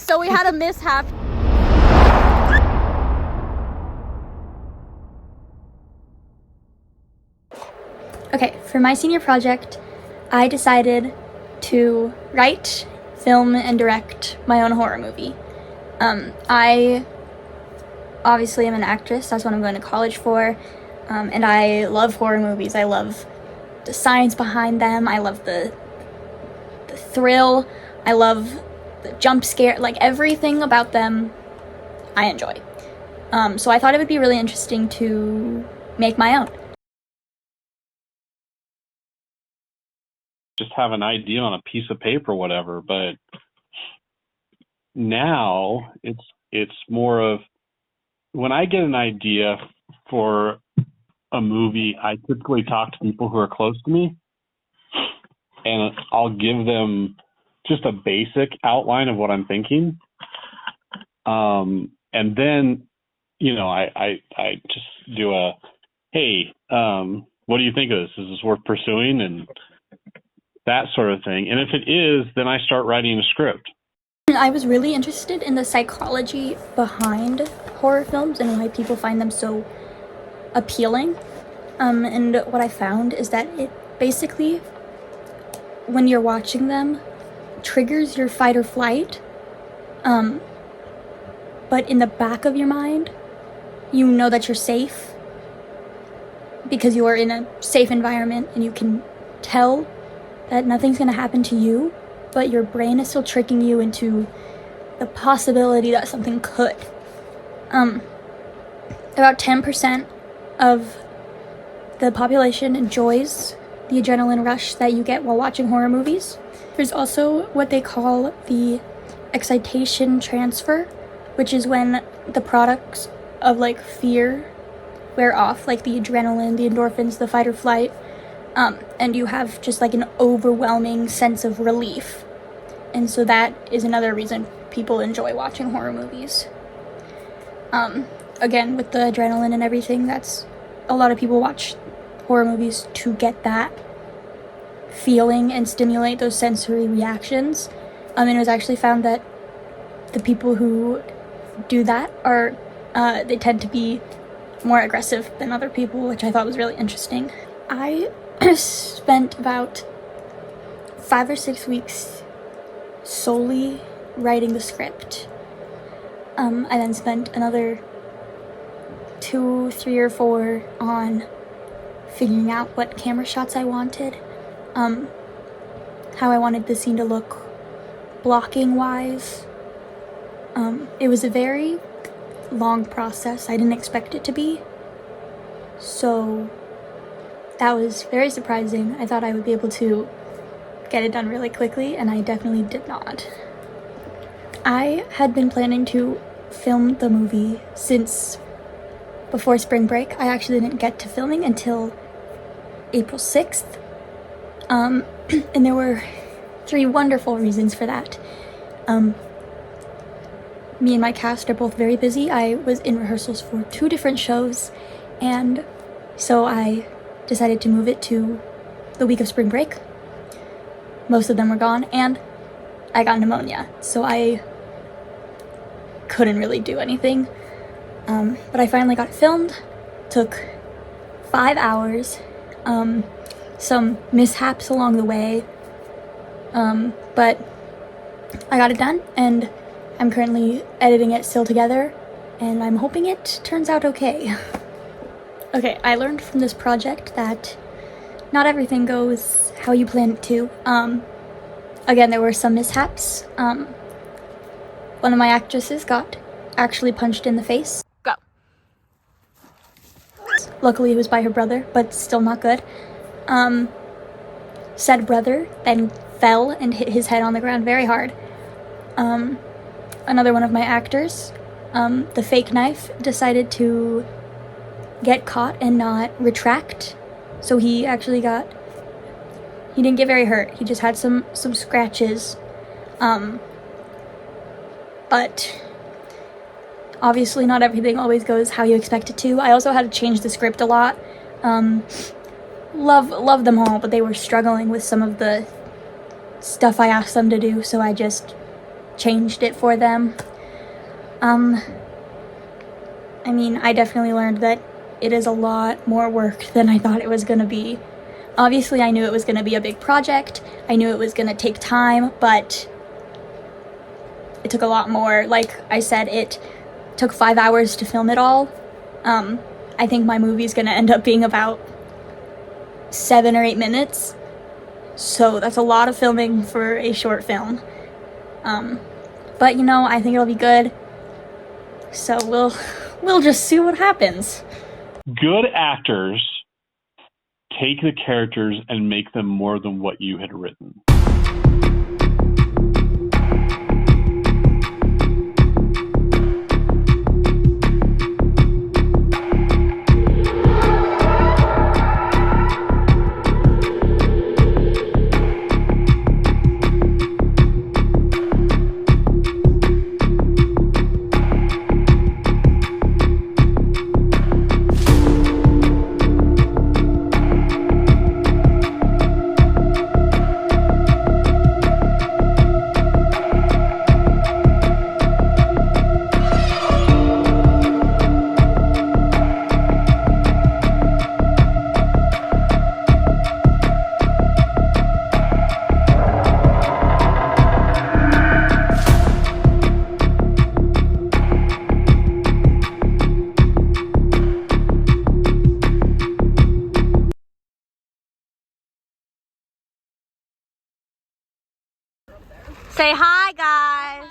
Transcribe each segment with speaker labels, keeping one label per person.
Speaker 1: So we had a mishap. Okay, for my senior project, I decided to write, film, and direct my own horror movie. I obviously am an actress, that's what I'm going to college for, and I love horror movies. I love the science behind them, I love the thrill, I love the jump scare, like everything about them I enjoy. So I thought it would be really interesting to make my own.
Speaker 2: Just have an idea on a piece of paper or whatever, but now it's more of, when I get an idea for a movie, I typically talk to people who are close to me, and I'll give them just a basic outline of what I'm thinking, and then I just do a, hey, what do you think of this? Is this worth pursuing? And that sort of thing. And if it is, then I start writing a script.
Speaker 1: I was really interested in the psychology behind horror films and why people find them so appealing. And what I found is that it basically, when you're watching them, triggers your fight or flight. But in the back of your mind, you know that you're safe because you are in a safe environment and you can tell that nothing's going to happen to you, but your brain is still tricking you into the possibility that something could. About 10% of the population enjoys the adrenaline rush that you get while watching horror movies. There's also what they call the excitation transfer, which is when the products of like fear wear off, like the adrenaline, the endorphins, the fight or flight, and you have just like an overwhelming sense of relief. And so that is another reason people enjoy watching horror movies. Again, with the adrenaline and everything, that's a lot of people watch horror movies to get that feeling and stimulate those sensory reactions. And it was actually found that the people who do that are, they tend to be more aggressive than other people, which I thought was really interesting. I spent about 5 or 6 weeks solely writing the script. I then spent another 2, 3, or 4 on figuring out what camera shots I wanted, how I wanted the scene to look blocking wise. It was a very long process. I didn't expect it to be, so that was very surprising. I thought I would be able to get it done really quickly, and I definitely did not. I had been planning to film the movie since before spring break. I actually didn't get to filming until April 6th, and there were 3 wonderful reasons for that. Me and my cast are both very busy. I was in rehearsals for 2 different shows, and so I decided to move it to the week of spring break. Most of them were gone, and I got pneumonia, so I couldn't really do anything. But I finally got it filmed. Took 5 hours. Some mishaps along the way, but I got it done, and I'm currently editing it still together, and I'm hoping it turns out okay. Okay, I learned from this project that not everything goes how you plan it to. Again, there were some mishaps. One of my actresses got actually punched in the face. Go. Luckily, it was by her brother, but still not good. Said brother then fell and hit his head on the ground very hard. Another one of my actors, the fake knife, decided to get caught and not retract, so he actually he didn't get very hurt. He just had some scratches, but obviously not everything always goes how you expect it to. I also had to change the script a lot. Love them all, but they were struggling with some of the stuff I asked them to do, so I just changed it for them. I mean, I definitely learned that it is a lot more work than I thought it was gonna be. Obviously, I knew it was gonna be a big project. I knew it was gonna take time, but it took a lot more. Like I said, it took 5 hours to film it all. I think my movie's gonna end up being about 7 or 8 minutes. So that's a lot of filming for a short film. But you know, I think it'll be good. So we'll just see what happens.
Speaker 2: Good actors take the characters and make them more than what you had written.
Speaker 1: Say hi, guys.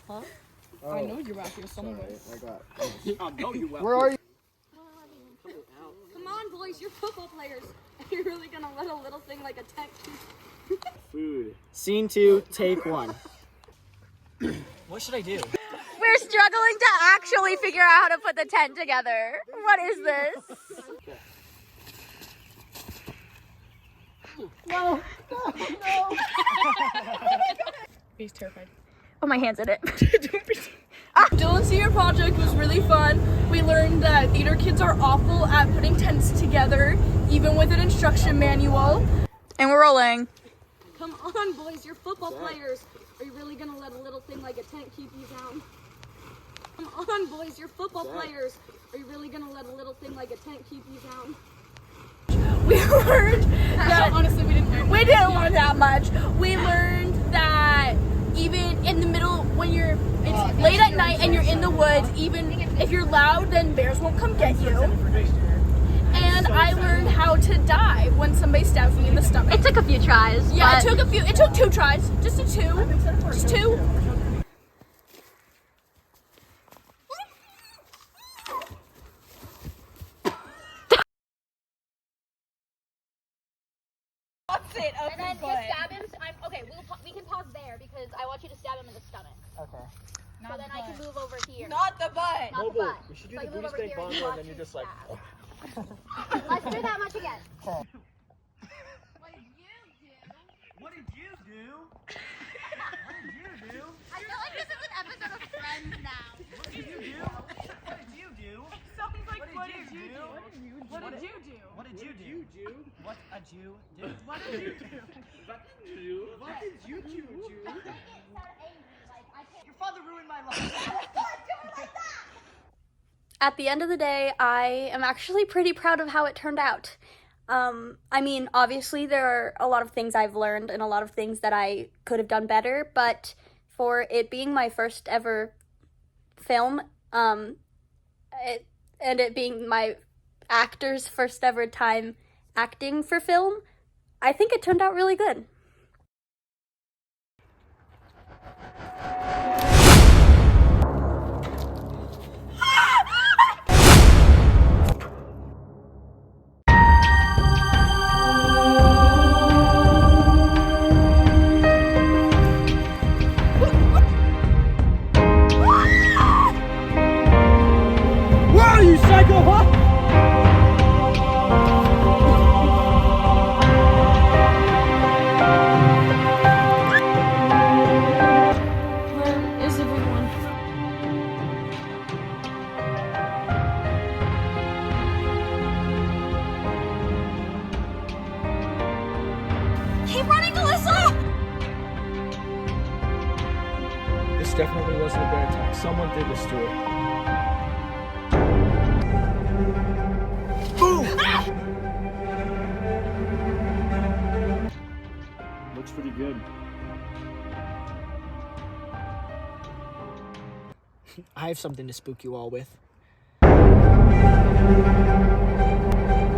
Speaker 3: Huh? Oh, I know you're out here somewhere.
Speaker 4: I know you well.
Speaker 3: Where are you?
Speaker 1: Come on, boys, you're football players. You're really gonna let a little thing like a tent keep...
Speaker 4: Food.
Speaker 3: Scene 2, take 1. What should I do?
Speaker 1: We're struggling to actually figure out how to put the tent together. What is this?
Speaker 3: No.
Speaker 5: He's terrified.
Speaker 1: Oh, my hand's in it.
Speaker 5: Dylynne's senior project was really fun. We learned that theater kids are awful at putting tents together, even with an instruction manual.
Speaker 1: And we're rolling.
Speaker 6: Come on, boys, you're football players. Are you really gonna let a little thing like a tent keep you down? Come on, boys, you're football players. Are you really gonna let a little thing like a tent keep you down?
Speaker 5: We learned that honestly we didn't learn that much. We learned that even in the middle when it's late at night and you're in the woods, even if you're loud, then bears won't come get you. And I learned how to dive when somebody stabs me in the stomach.
Speaker 1: It took a few tries.
Speaker 5: Yeah,
Speaker 1: but...
Speaker 5: it took 2 tries. Just 2.
Speaker 6: And then just stab him. Okay, we can pause there because I want you to stab him in the stomach.
Speaker 3: Okay.
Speaker 6: So then I can move over here.
Speaker 5: Not the butt.
Speaker 6: Not the butt.
Speaker 4: You should
Speaker 6: So
Speaker 4: do
Speaker 6: I
Speaker 4: the
Speaker 6: can
Speaker 4: booty
Speaker 6: move over
Speaker 4: spank
Speaker 6: here and
Speaker 4: bongo and
Speaker 6: watch
Speaker 4: then you're
Speaker 6: you
Speaker 4: just like...
Speaker 6: stab. Let's do that much again.
Speaker 4: What did you do?
Speaker 6: I feel like this is an episode of Friends now.
Speaker 4: What did you do? What did you do?
Speaker 5: Sounds like
Speaker 4: What did you do?
Speaker 5: What did you do?
Speaker 4: What did you do? What a Jew do?
Speaker 5: What did you do?
Speaker 4: What did you do, Jew?
Speaker 3: Your father ruined my life.
Speaker 1: At the end of the day, I am actually pretty proud of how it turned out. I mean, obviously there are a lot of things I've learned and a lot of things that I could have done better, but for it being my first ever film, and it being my actor's first ever time acting for film, I think it turned out really good.
Speaker 4: Wow, you psycho, huh?
Speaker 7: This definitely wasn't a bear attack. Someone did this to it. Boom!
Speaker 2: Looks pretty good.
Speaker 3: I have something to spook you all with.